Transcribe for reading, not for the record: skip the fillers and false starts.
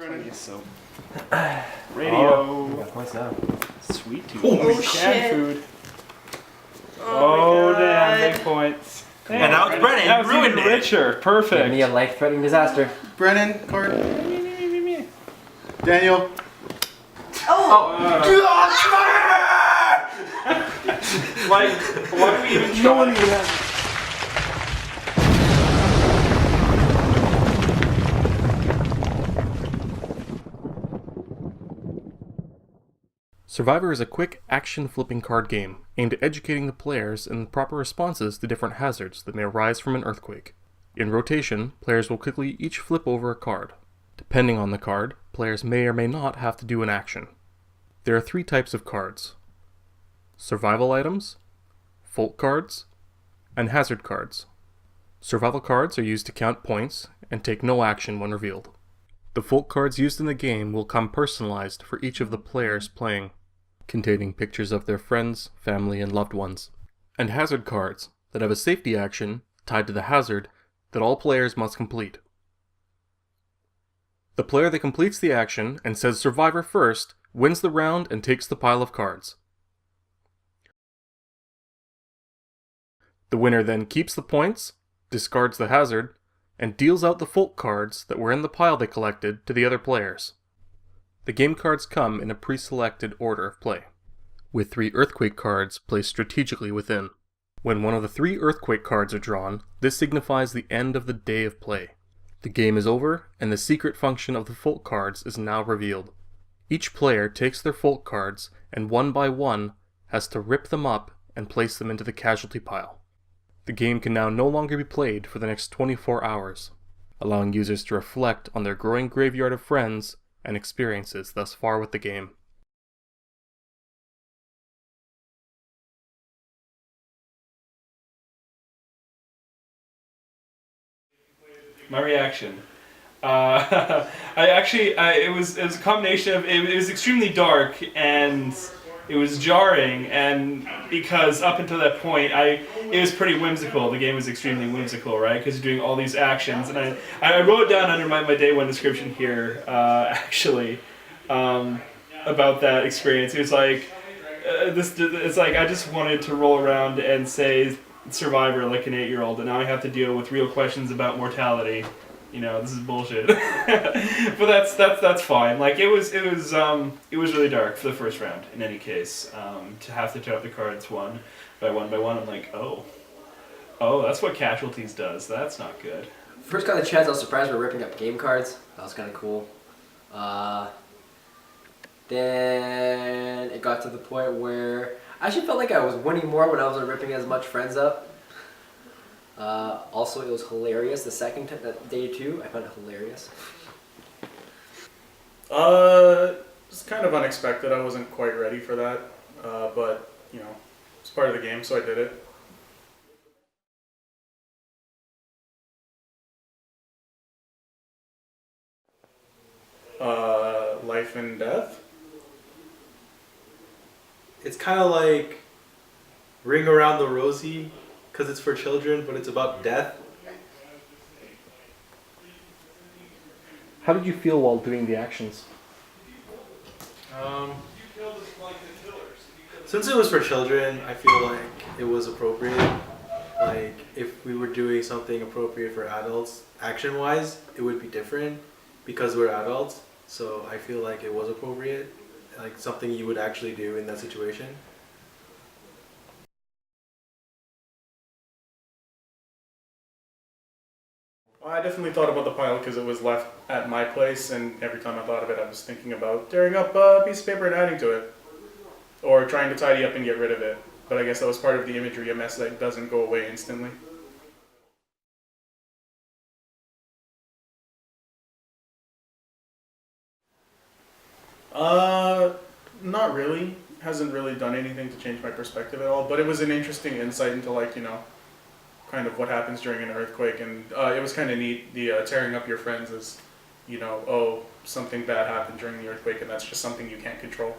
Brennan. So. Radio. We got points now. Sweet tooth. Oh, Canned shit. food. Oh, Damn, big points. And now it's Brennan. That was Ruined even it. richer. Perfect. Give me a life-threatening disaster. Brennan, card. Daniel. Like, why do we even try? No one even has. Survivor is a quick, action-flipping card game aimed at educating the players in the proper responses to different hazards that may arise from an earthquake. In rotation, players will quickly each flip over a card. Depending on the card, players may or may not have to do an action. There are 3 types of cards: survival items, folk cards, and hazard cards. Survival cards are used to count points and take no action when revealed. The folk cards used in the game will come personalized for each of the players playing, containing pictures of their friends, family, and loved ones, and hazard cards that have a safety action tied to the hazard that all players must complete. The player that completes the action and says Survivor first wins the round and takes the pile of cards. The winner then keeps the points, discards the hazard, and deals out the folk cards that were in the pile they collected to the other players. The game cards come in a pre-selected order of play, with 3 earthquake cards placed strategically within. When one of the 3 earthquake cards are drawn, this signifies the end of the day of play. The game is over, and the secret function of the folk cards is now revealed. Each player takes their folk cards, and one by one has to rip them up and place them into the casualty pile. The game can now no longer be played for the next 24 hours, allowing users to reflect on their growing graveyard of friends and experiences thus far with the game. My reaction. It was a combination of, it was extremely dark and it was jarring, and because up until that point, it was pretty whimsical. The game was extremely whimsical, right? Because you're doing all these actions, and I wrote down under my day one description here, about that experience. It was like, it's like I just wanted to roll around and say Survivor like an 8-year-old, and now I have to deal with real questions about mortality. You know, this is bullshit. But that's fine. Like it was really dark for the first round. In any case, to have to turn up the cards one by one, I'm like, oh, that's what Casualties does. That's not good. First got the chance, I was surprised we were ripping up game cards. That was kind of cool. Then it got to the point where I actually felt like I was winning more when I wasn't ripping as much friends up. Also, it was hilarious. The second day too, I found it hilarious. It's kind of unexpected. I wasn't quite ready for that, but you know, it's part of the game, so I did it. Life and death. It's kind of like Ring Around the Rosie, because it's for children, but it's about death. How did you feel while doing the actions? Since it was for children, I feel like it was appropriate. Like, if we were doing something appropriate for adults, action-wise, it would be different because we're adults. So I feel like it was appropriate, like something you would actually do in that situation. I definitely thought about the pile because it was left at my place, and every time I thought of it, I was thinking about tearing up a piece of paper and adding to it, or trying to tidy up and get rid of it. But I guess that was part of the imagery, a mess that doesn't go away instantly. Not really. Hasn't really done anything to change my perspective at all, but it was an interesting insight into, like, you know, kind of what happens during an earthquake, and it was kind of neat. The tearing up your friends is, you know, oh, something bad happened during the earthquake, and that's just something you can't control.